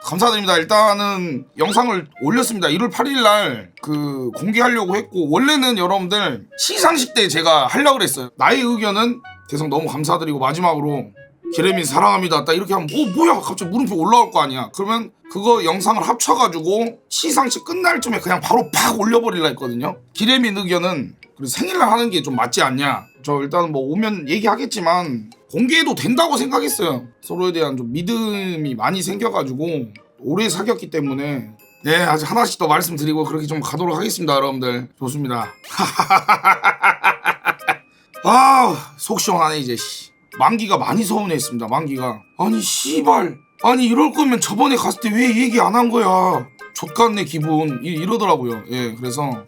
감사드립니다. 일단은 영상을 올렸습니다. 1월 8일날 그 공개하려고 했고, 원래는 여러분들 시상식 때 제가 하려고 그랬어요. 나의 의견은 계속 너무 감사드리고, 마지막으로 기레민 사랑합니다 딱 이렇게 하면 뭐야 갑자기 물음표 올라올 거 아니야. 그러면 그거 영상을 합쳐가지고 시상식 끝날 쯤에 그냥 바로 팍 올려버리려 했거든요. 기레민 의견은 생일날 하는 게 좀 맞지 않냐. 저 일단 뭐 오면 얘기하겠지만 공개해도 된다고 생각했어요. 서로에 대한 좀 믿음이 많이 생겨가지고 오래 사귀었기 때문에. 네, 아직 하나씩 더 말씀드리고 그렇게 좀 가도록 하겠습니다. 여러분들 좋습니다. 아, 속 시원하네 이제. 만기가 많이 서운했습니다. 만기가 아니 씨발, 아니 이럴 거면 저번에 갔을 때 왜 얘기 안 한 거야. 족같네 기분 이러더라고요. 예, 그래서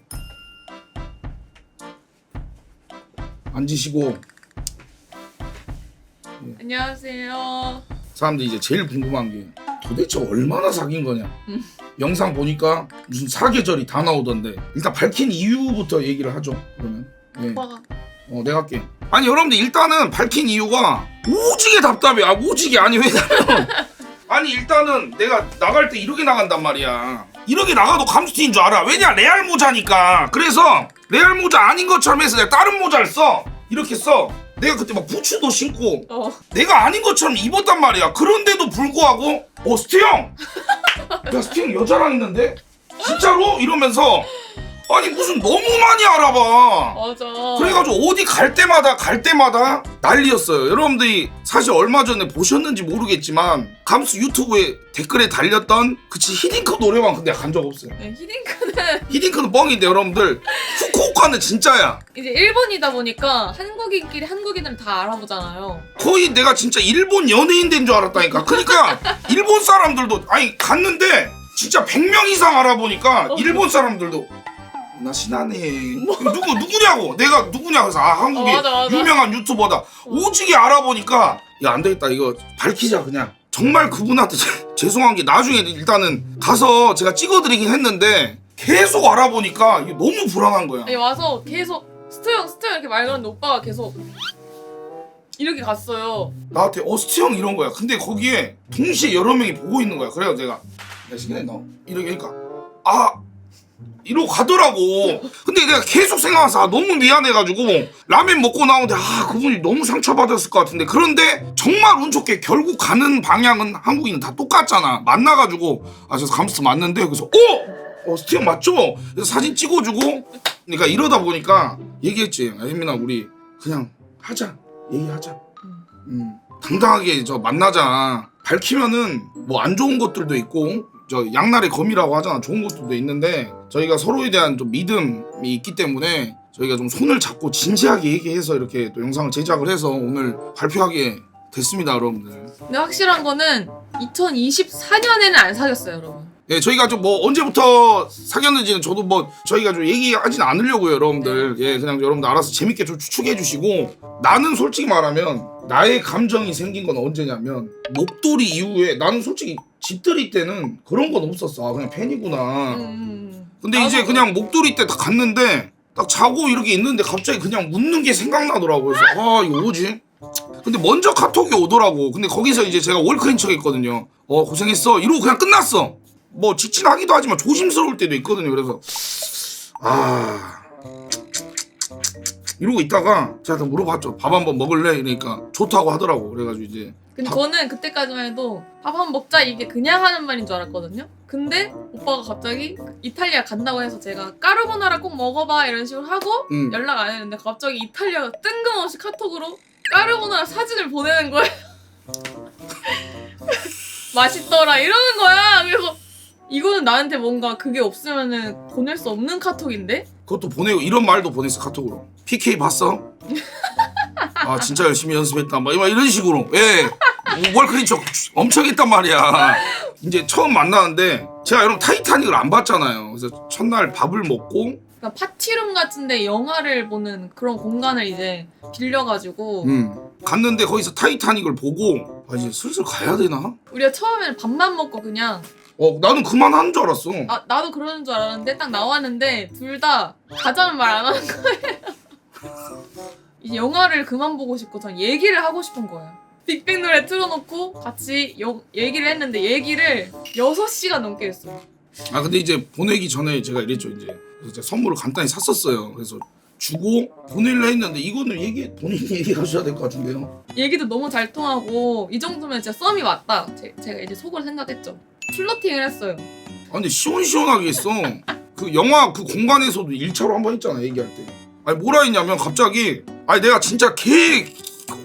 앉으시고. 예. 안녕하세요. 사람들이 이제 제일 궁금한 게 도대체 얼마나 사귄 거냐. 영상 보니까 무슨 사계절이 다 나오던데 일단 밝힌 이유부터 얘기를 하죠. 그러면 예. 오빠가 내가 할게. 아니 여러분들 일단은 밝힌 이유가 오지게 답답해. 오지게. 아니 왜냐면 아니 일단은 내가 나갈 때 이렇게 나간단 말이야. 이렇게 나가도 감스트인 줄 알아. 왜냐, 레알 모자니까. 그래서 레알 모자 아닌 것처럼 해서 내가 다른 모자를 써. 이렇게 써. 내가 그때 막 부츠도 신고 내가 아닌 것처럼 입었단 말이야. 그런데도 불구하고 스티 형! 야 스티 형 여자랑 있는데? 진짜로? 이러면서 아니 무슨 너무 많이 알아봐. 맞아. 그래가지고 어디 갈 때마다 난리였어요. 여러분들이 사실 얼마 전에 보셨는지 모르겠지만 감스 유튜브에 댓글에 달렸던 그치 히딩크 노래방 근데 간 적 없어요. 네, 히딩크는 뻥인데 여러분들 후쿠오카는 진짜야. 이제 일본이다 보니까 한국인끼리 한국인을 다 알아보잖아요. 거의 내가 진짜 일본 연예인 된 줄 알았다니까. 그러니까 일본 사람들도 아니 갔는데 진짜 100명 이상 알아보니까 일본 사람들도 나 신하네. 누구냐고. 내가 누구냐. 그래서 한국의 맞아. 유명한 유튜버다. 오지게 알아보니까 야 안되겠다 이거 밝히자 그냥. 정말 그분한테 죄송한 게 나중에 일단은 가서 제가 찍어드리긴 했는데 계속 알아보니까 이게 너무 불안한 거야. 아니 와서 계속 스토 형 이렇게 말 걸었는데 오빠가 계속 이렇게 갔어요. 나한테 스티 형 이런 거야. 근데 거기에 동시에 여러 명이 보고 있는 거야. 그래서 내가 야 시간에 너 이렇게 하니까 이러고 가더라고. 근데 내가 계속 생각해서 너무 미안해가지고 라면 먹고 나오는데 그분이 너무 상처받았을 것 같은데. 그런데 정말 운 좋게 결국 가는 방향은 한국인은 다 똑같잖아. 만나가지고 저 감스트 맞는데 그래서 스티 형 맞죠? 그래서 사진 찍어주고. 그러니까 이러다 보니까 얘기했지. 혜민아 우리 그냥 하자. 얘기하자. 당당하게 만나자. 밝히면은 뭐 안 좋은 것들도 있고 양날의 검이라고 하잖아. 좋은 것들도 있는데 저희가 서로에 대한 좀 믿음이 있기 때문에 저희가 좀 손을 잡고 진지하게 얘기해서 이렇게 또 영상을 제작을 해서 오늘 발표하게 됐습니다. 여러분들. 근데 확실한 거는 2024년에는 안 사귀었어요, 여러분. 예, 저희가 좀 뭐 언제부터 사귀었는지는 저도 뭐 저희가 좀 얘기하진 않으려고요, 여러분들. 예, 그냥 여러분들 알아서 재밌게 좀 추측해 주시고. 나는 솔직히 말하면 나의 감정이 생긴 건 언제냐면 목도리 이후에 나는 솔직히 집들이 때는 그런 건 없었어. 그냥 팬이구나. 근데 이제 그냥 목도리 때 딱 갔는데 딱 자고 이렇게 있는데 갑자기 그냥 묻는 게 생각나더라고. 그래서 이거 뭐지? 근데 먼저 카톡이 오더라고. 근데 거기서 이제 제가 월크인 척 했거든요. 고생했어 이러고 그냥 끝났어. 뭐 직진하기도 하지만 조심스러울 때도 있거든요. 그래서 이러고 있다가 제가 물어봤죠. 밥 한번 먹을래? 이러니까 좋다고 하더라고. 그래가지고 이제 근데 저는 그때까지만 해도 밥 한번 먹자 이게 그냥 하는 말인 줄 알았거든요. 근데 오빠가 갑자기 이탈리아 간다고 해서 제가 까르보나라 꼭 먹어봐 이런 식으로 하고 연락 안 했는데 갑자기 이탈리아가 뜬금없이 카톡으로 까르보나라 사진을 보내는 거예요. 맛있더라 이러는 거야. 그래서 이거는 나한테 뭔가 그게 없으면은 보낼 수 없는 카톡인데? 그것도 보내고 이런 말도 보냈어. 카톡으로. PK 봤어? 진짜 열심히 연습했다. 막 이런 식으로. 예. 월크린 척 엄청 했단 말이야. 이제 처음 만나는데 제가 여러분 타이타닉을 안 봤잖아요. 그래서 첫날 밥을 먹고 그러니까 파티룸 같은데 영화를 보는 그런 공간을 이제 빌려가지고 갔는데 거기서 타이타닉을 보고 이제 슬슬 가야 되나? 우리가 처음에는 밥만 먹고 그냥 나는 그만하는 줄 알았어. 나도 그러는 줄 알았는데 딱 나왔는데 둘 다 가자는 말 안 하는 거예요. 이제 영화를 그만 보고 싶고 전 얘기를 하고 싶은 거예요. 빅뱅 노래 틀어놓고 같이 얘기를 했는데 얘기를 6시간 넘게 했어요. 아 근데 이제 보내기 전에 제가 이랬죠. 이제 그래서 제가 선물을 간단히 샀었어요. 그래서 주고 보내려 했는데 이거는 본인이 얘기하셔야 될 것 같은데요. 얘기도 너무 잘 통하고 이 정도면 진짜 썸이 맞다. 제가 이제 속으로 생각했죠. 플러팅을 했어요. 아 근데 시원시원하게 했어. 그 영화 그 공간에서도 1차로 한 번 했잖아 얘기할 때. 아니 뭐라 했냐면 갑자기 아니 내가 진짜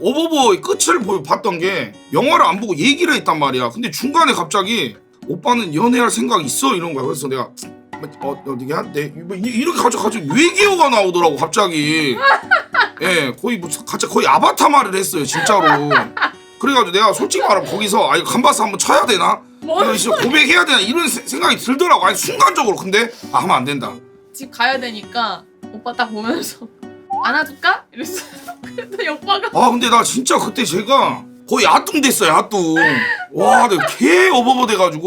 어버버의 끝을 봤던 게 영화를 안 보고 얘기를 했단 말이야. 근데 중간에 갑자기 오빠는 연애할 생각 있어? 이런 거야. 그래서 내가 이게 한데 이렇게 갑자기 외계어가 나오더라고 갑자기. 예, 거의 뭐 거의 아바타 말을 했어요 진짜로. 그래가지고 내가 솔직히 말하면 거기서 아 이거 간바스 한번 쳐야 되나? 내가 진짜 고백해야 되나 이런 생각이 들더라고. 아니 순간적으로. 근데 하면 안 된다. 집 가야 되니까 오빠 딱 보면서 안아줄까? 이랬어. 그랬더니 오빠가 아 근데 나 진짜 그때 제가 거의 아뚱 됐어요 아뚱. 와 내가 개 어버버 돼가지고.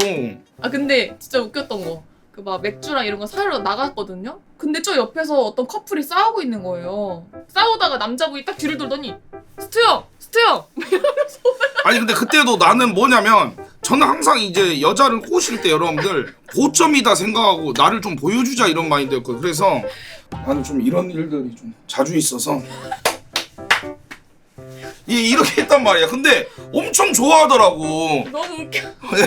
아 근데 진짜 웃겼던 거. 그 막 맥주랑 이런 거 사러 나갔거든요. 근데 저 옆에서 어떤 커플이 싸우고 있는 거예요. 싸우다가 남자분이 딱 뒤를 돌더니 스투형! 아니 근데 그때도 나는 뭐냐면 저는 항상 이제 여자를 꼬실 때 여러분들 고점이다 생각하고 나를 좀 보여주자 이런 마인드였거든. 그래서 나는 좀 이런 일들이 좀 자주 있어서 이렇게 했단 말이야. 근데 엄청 좋아하더라고. 너무 웃겨.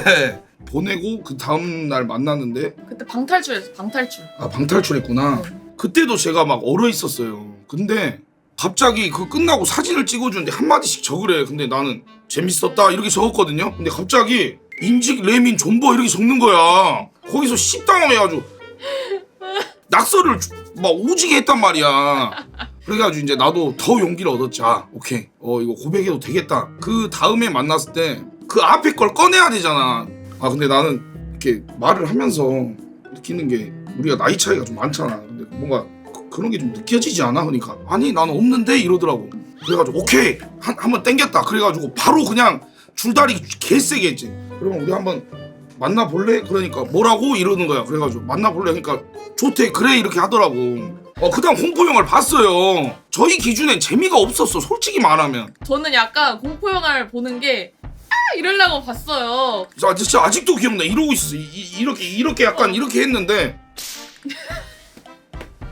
네. 보내고 그 다음날 만났는데 그때 방탈출했어. 방탈출. 아 방탈출했구나. 그때도 제가 막 얼어 있었어요. 근데 갑자기 그 끝나고 사진을 찍어주는데 한마디씩 적으래. 근데 나는 재밌었다 이렇게 적었거든요. 근데 갑자기 인직 레민 존버 이렇게 적는 거야. 거기서 씹당해가지고 낙서를 막 오지게 했단 말이야. 그래가지고 이제 나도 더 용기를 얻었지. 아 오케이 이거 고백해도 되겠다. 그 다음에 만났을 때 그 앞에 걸 꺼내야 되잖아. 아 근데 나는 이렇게 말을 하면서 느끼는 게 우리가 나이 차이가 좀 많잖아. 근데 뭔가 그런 게 좀 느껴지지 않아? 그러니까 아니 나는 없는데 이러더라고. 그래가지고 오케이 한번 땡겼다. 그래가지고 바로 그냥 줄다리기 개세게 했지. 그러면 우리 한번 만나볼래? 그러니까 뭐라고? 이러는 거야. 그래가지고 만나볼래? 그러니까 좋대 그래 이렇게 하더라고. 그 다음 공포영화를 봤어요. 저희 기준엔 재미가 없었어 솔직히 말하면. 저는 약간 공포영화를 보는 게 이러려고 봤어요. 진짜 아직도 기억나. 이러고 있었어. 이렇게 약간 이렇게 했는데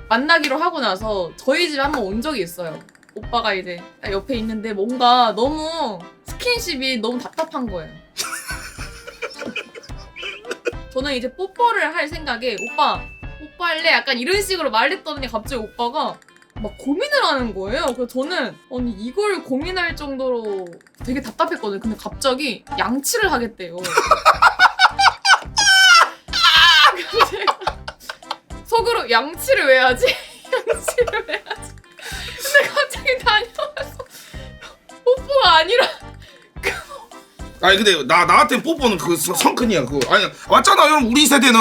만나기로 하고 나서 저희 집에 한번 온 적이 있어요. 오빠가 이제 딱 옆에 있는데 뭔가 너무 스킨십이 너무 답답한 거예요. 저는 이제 뽀뽀를 할 생각에 오빠 할래? 약간 이런 식으로 말했더니 갑자기 오빠가 막 고민을 하는 거예요. 그래서 저는 아니 이걸 고민할 정도로 되게 답답했거든요. 근데 갑자기 양치를 하겠대요. 그래서 제가 속으로 양치를 왜 하지? 양치를 왜 하지? 근데 갑자기 다녀와서 뽀뽀가 아니라 아니 근데 나한테 뽀뽀는 그 성큰이야 그거. 아니 맞잖아 여러분 우리 세대는.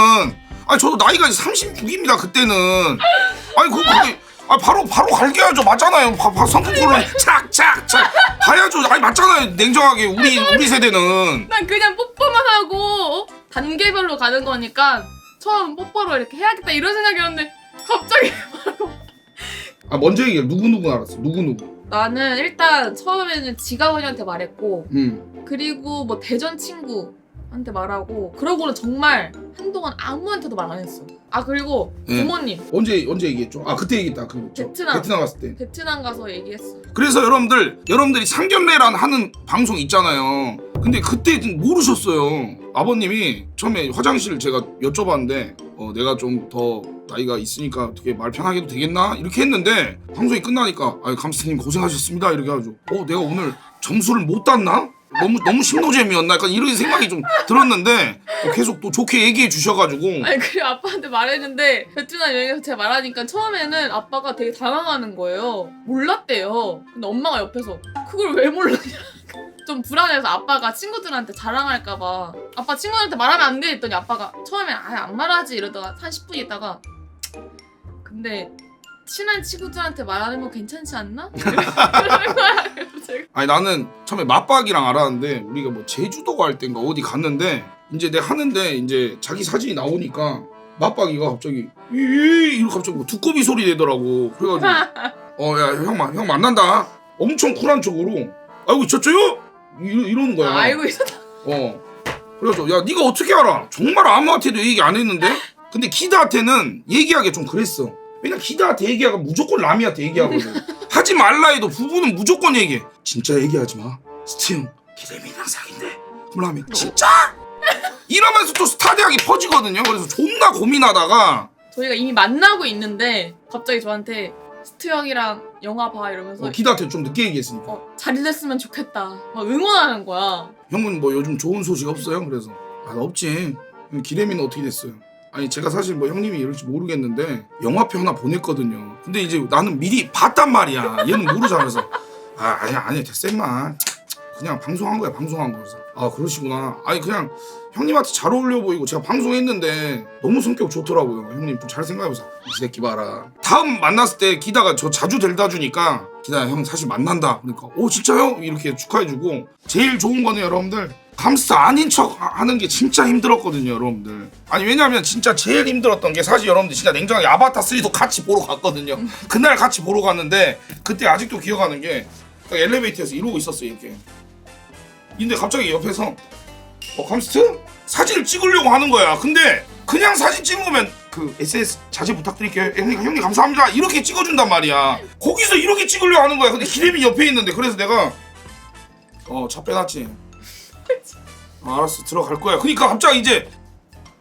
아니 저도 나이가 이제 36입니다 그때는. 아니 그게 바로 갈게 하죠. 맞잖아요. 성큰콜로 착착착 가야죠. 아니 맞잖아요. 냉정하게 우리 세대는. 난 그냥 뽀뽀만 하고 단계별로 가는 거니까 처음 뽀뽀로 이렇게 해야겠다 이런 생각이었는데 갑자기 바로 먼저 얘기해. 누구 알았어. 누구. 나는 일단 처음에는 지가원이한테 말했고 그리고 뭐 대전 친구한테 말하고 그러고는 정말 한동안 아무한테도 말 안 했어. 아 그리고 부모님 언제 얘기했죠? 그때 얘기했다. 베트남 갔을 때. 베트남 가서 얘기했어. 그래서 여러분들이 상견례란 하는 방송 있잖아요. 근데 그때 모르셨어요. 아버님이 처음에 화장실 제가 여쭤봤는데 내가 좀 더 나이가 있으니까 어떻게 말 편하게 해도 되겠나? 이렇게 했는데 방송이 끝나니까 감스님 고생하셨습니다 이렇게 해가지고 내가 오늘 점수를 못 땄나? 너무 심노잼이었나? 약간 이런 생각이 좀 들었는데 계속 또 좋게 얘기해 주셔가지고. 아니 그래 아빠한테 말했는데 베트남 여행에서 제가 말하니까 처음에는 아빠가 되게 당황하는 거예요. 몰랐대요. 근데 엄마가 옆에서 그걸 왜 몰랐냐. 좀 불안해서 아빠가 친구들한테 자랑할까봐 아빠 친구들한테 말하면 안 돼 했더니 아빠가 처음엔 안 말하지 이러다가 한 10분 있다가 근데 친한 친구들한테 말하는 거 괜찮지 않나? 이러는 거야. 그래서 제가 아니 나는 처음에 맞박이랑 알았는데 우리가 뭐 제주도 갈 땐가 어디 갔는데 이제 내가 하는데 이제 자기 사진이 나오니까 맞박이가 갑자기 이렇게 갑자기 뭐 두꺼비 소리 내더라고. 그래가지고 야 형 만난다. 엄청 쿨한 척으로 아이고 있었죠요? 이러는 거야. 아, 알고 있었다. 그래서 야 네가 어떻게 알아? 정말 아무한테도 얘기 안 했는데? 근데 기다한테는 얘기하기 좀 그랬어. 왜냐면 기다한테 얘기하고 무조건 라미한테 얘기하거든. 하지 말라 해도 부부는 무조건 얘기해. 진짜 얘기하지 마. 스티형 기대민이랑 사귄대. 그럼 라미 진짜? 이러면서 또 스타 대학이 퍼지거든요. 그래서 존나 고민하다가 저희가 이미 만나고 있는데 갑자기 저한테 스트 형이랑 영화 봐 이러면서 기다한테 좀 늦게 얘기했으니까. 잘 됐으면 좋겠다. 막 응원하는 거야. 형은 뭐 요즘 좋은 소식 없어요? 그래서 없지. 기대민은 어떻게 됐어요? 아니 제가 사실 뭐 형님이 이럴지 모르겠는데 영화표 하나 보냈거든요. 근데 이제 나는 미리 봤단 말이야. 얘는 모르잖아. 그래서 아니야 됐어 임마. 그냥 방송한 거야 방송한 거. 그래서 그러시구나. 아니 그냥 형님한테 잘 어울려 보이고 제가 방송했는데 너무 성격 좋더라고요. 형님 좀 잘 생각해보세요. 이 새끼 봐라. 다음 만났을 때 기다가 저 자주 데려다 주니까 기다야 형 사실 만난다. 그러니까 진짜요? 이렇게 축하해주고. 제일 좋은 거는 여러분들 감스터 아닌 척 하는 게 진짜 힘들었거든요 여러분들. 아니 왜냐면 진짜 제일 힘들었던 게 사실 여러분들 진짜 냉정하게 아바타 3도 같이 보러 갔거든요. 그날 같이 보러 갔는데 그때 아직도 기억하는 게 엘리베이터에서 이러고 있었어요 이렇게. 근데 갑자기 옆에서 감스트? 사진을 찍으려고 하는 거야. 근데 그냥 사진 찍으면 그 SS 자제 부탁드릴게요. 형님 감사합니다. 이렇게 찍어준단 말이야. 거기서 이렇게 찍으려고 하는 거야. 근데 기рем이 옆에 있는데 그래서 내가 차 빼놨지. 알았어 들어갈 거야. 그러니까 갑자기 이제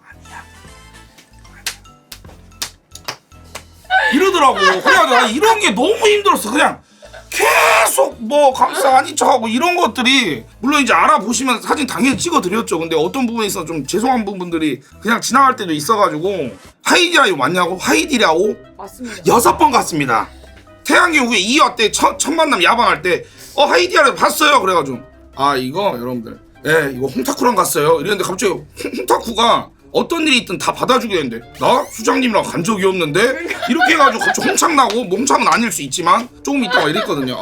아니야 이러더라고. 그래가지고 나 이런 게 너무 힘들었어. 그냥 계속 뭐 감사 아닌 척하고 이런 것들이 물론 이제 알아보시면 사진 당연히 찍어드렸죠. 근데 어떤 부분에 있어서 좀 죄송한 부분들이 그냥 지나갈 때도 있어가지고. 하이디라고 왔냐고? 하이디라고? 맞습니다. 6번 갔습니다. 태양의 후예 2화 때 첫 만남 야방할 때 하이디라를 봤어요. 그래가지고 이거 여러분들 이거 홍타쿠랑 갔어요. 이랬는데 갑자기 홍타쿠가 어떤 일이 있든 다 받아주게 되는데 나 수장님이랑 간 적이 없는데 이렇게 해가지고 갑자기 홍창나고 몽창은 아닐 수 있지만 조금 있다가 이랬거든요.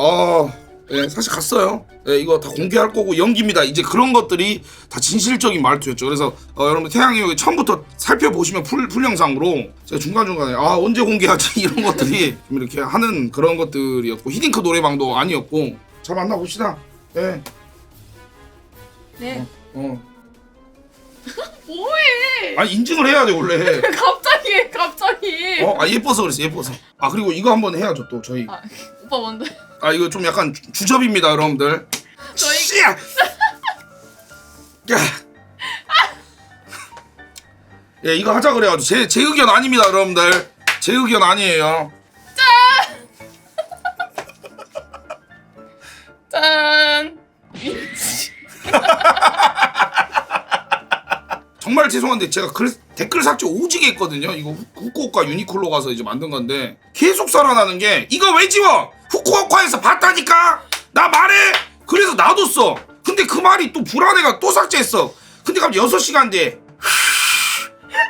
사실 갔어요. 이거 다 공개할 거고 연기입니다. 이제 그런 것들이 다 진실적인 말투였죠. 그래서 여러분 태양이 여기 처음부터 살펴보시면 풀 영상으로 제가 중간중간에 언제 공개하지 이런 것들이 좀 이렇게 하는 그런 것들이었고 히딩크 노래방도 아니었고. 잘 만나봅시다. 네. 뭐해? 아니 인증을 해야 돼 원래. 갑자기. 예뻐서 그랬어 예뻐서. 그리고 이거 한번 해야죠 또 저희. 오빠 뭔데? 이거 좀 약간 주접입니다 여러분들. 저희 씨야. 야. 이거 하자 그래가지고 제 의견 아닙니다 여러분들. 제 의견 아니에요. 짠. 정말 죄송한데 제가 댓글 삭제 오지게 했거든요. 이거 후쿠오카 유니클로 가서 이제 만든 건데 계속 살아나는 게 이거 왜 지워? 후쿠오카에서 봤다니까? 나 말해! 그래서 놔뒀어. 근데 그 말이 또 불안해가 또 삭제했어. 근데 갑자기 6시간 뒤에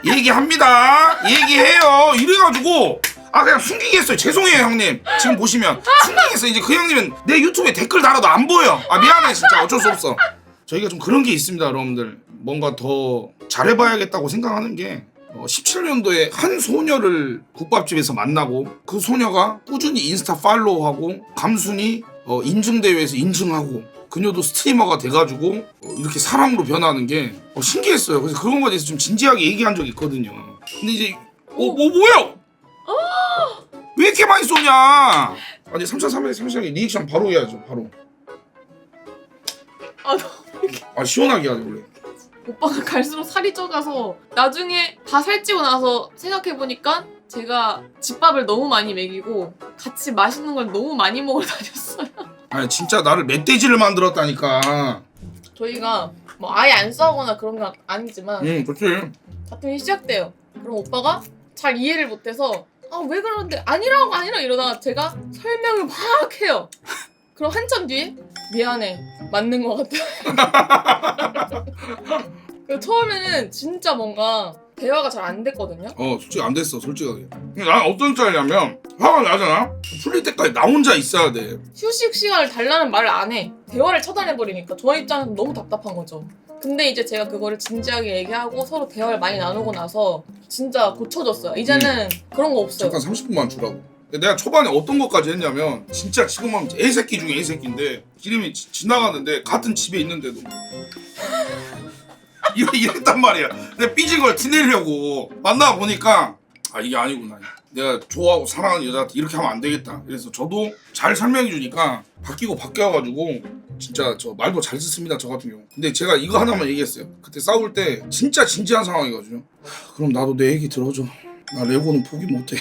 얘기합니다. 얘기해요. 이래가지고 그냥 숨기겠어요. 죄송해요 형님. 지금 보시면 숨기겠어요. 이제 그 형님은 내 유튜브에 댓글 달아도 안 보여. 미안해 진짜 어쩔 수 없어. 저희가 좀 그런 게 있습니다 여러분들. 뭔가 더 잘해봐야겠다고 생각하는 게 17년도에 한 소녀를 국밥집에서 만나고 그 소녀가 꾸준히 인스타 팔로우하고 감순이 인증대회에서 인증하고 그녀도 스트리머가 돼가지고 이렇게 사람으로 변하는 게 신기했어요. 그래서 그런 거에 대해서 좀 진지하게 얘기한 적이 있거든요. 근데 이제 뭐야? 왜 이렇게 많이 쏘냐? 아니 3차 3차 리액션 바로 해야죠 바로. 시원하게 하죠 원래. 오빠가 갈수록 살이 쪄가서 나중에 다 살찌고 나서 생각해보니까 제가 집밥을 너무 많이 먹이고 같이 맛있는 걸 너무 많이 먹으러 다녔어요. 아니 진짜 나를 멧돼지를 만들었다니까. 저희가 뭐 아예 안 싸우거나 그런 건 아니지만 그치. 다툼이 시작돼요. 그럼 오빠가 잘 이해를 못해서 왜 그러는데 아니라고 이러다가 제가 설명을 막 해요. 그럼 한참 뒤에 미안해 맞는 것 같아. 처음에는 진짜 뭔가 대화가 잘 안 됐거든요. 솔직히 안 됐어 솔직하게. 난 어떤 스타일이냐면 화가 나잖아? 풀릴 때까지 나 혼자 있어야 돼. 휴식 시간을 달라는 말을 안 해. 대화를 차단해버리니까 저 입장에서 너무 답답한 거죠. 근데 이제 제가 그거를 진지하게 얘기하고 서로 대화를 많이 나누고 나서 진짜 고쳐졌어요. 이제는 그런 거 없어요. 잠깐 30분만 주라고. 내가 초반에 어떤 것까지 했냐면 진짜 지금 하면 애새끼 중에 애새끼인데 기름이 지나가는데 같은 집에 있는데도 이랬단 말이야. 내가 삐진 걸 티내려고 만나 보니까 아 이게 아니구나. 내가 좋아하고 사랑하는 여자한테 이렇게 하면 안 되겠다. 그래서 저도 잘 설명해 주니까 바뀌어가지고 진짜 저 말도 잘 듣습니다. 저 같은 경우. 근데 제가 이거 하나만 얘기했어요. 그때 싸울 때 진짜 진지한 상황이거든요. 그럼 나도 내 얘기 들어줘. 나 레고는 포기 못해.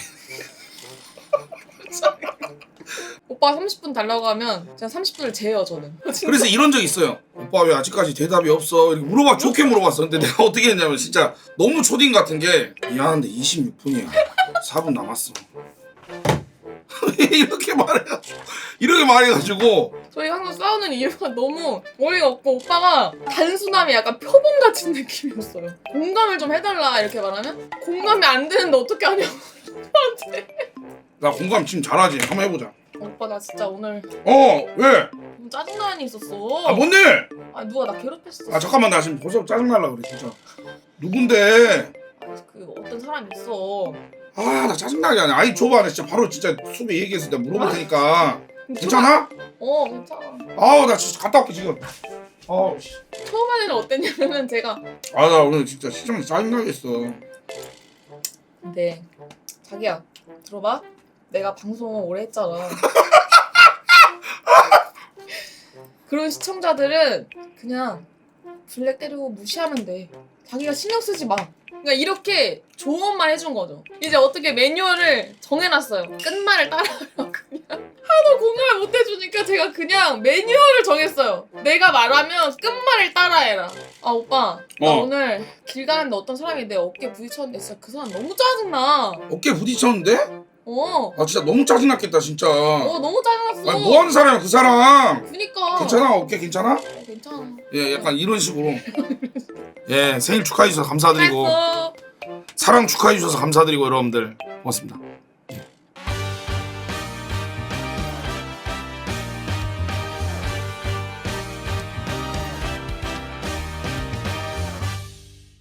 오빠 30분 달라고 하면 제가 30분을 재요 저는. 그래서 이런 적 있어요. 오빠 왜 아직까지 대답이 없어? 이렇게 좋게 물어봤어. 근데 내가 어떻게 했냐면 진짜 너무 초딩 같은 게 미안한데 26분이야. 4분 남았어. 이렇게 말해가지고 저희 항상 싸우는 이유가 너무 어이가 없고 오빠가 단순함이 약간 표본 같은 느낌이었어요. 공감을 좀 해달라 이렇게 말하면 공감이 안 되는데 어떻게 하냐고 저한테. 나 공감 지금 잘하지. 한번 해보자. 오빠 나 진짜 오늘 왜? 너무 짜증나는 일 있었어. 아 뭔데? 아 누가 나 괴롭혔어. 아 잠깐만 나 지금 벌써 짜증날라 그래 진짜. 누군데? 그 어떤 사람이 있어. 아 나 짜증나게 하네. 아이 줘봐. 나 진짜 바로 진짜 수비 얘기해서 내가 물어볼 테니까. 괜찮아? 괜찮아. 아우 나 진짜 갔다 올게 지금. 아우 씨. 처음에는 어땠냐면 제가 아 나 오늘 진짜 시청자 짜증나겠어. 근데 자기야 들어봐. 내가 방송 오래 했잖아. 그런 시청자들은 그냥 블랙 때리고 무시하면 돼. 자기가 신경 쓰지 마. 그러니까 이렇게 조언만 해준 거죠. 이제 어떻게 매뉴얼을 정해놨어요. 끝말을 따라하라고 그냥. 하도 공감을 못 해주니까 제가 그냥 매뉴얼을 정했어요. 내가 말하면 끝말을 따라해라. 아 오빠 나 오늘 길 가는데 어떤 사람이 내 어깨에 부딪혔는데 진짜 그 사람 너무 짜증나. 어깨 부딪혔는데? 아 진짜 너무 짜증났겠다 진짜. 너무 짜증났어. 아니 뭐하는 사람이야 그 사람. 그니까. 괜찮아? 어깨 괜찮아? 괜찮아. 예 약간 이런 식으로. 예 생일 축하해 주셔서 감사드리고 잘했어. 사랑 축하해 주셔서 감사드리고 여러분들 고맙습니다.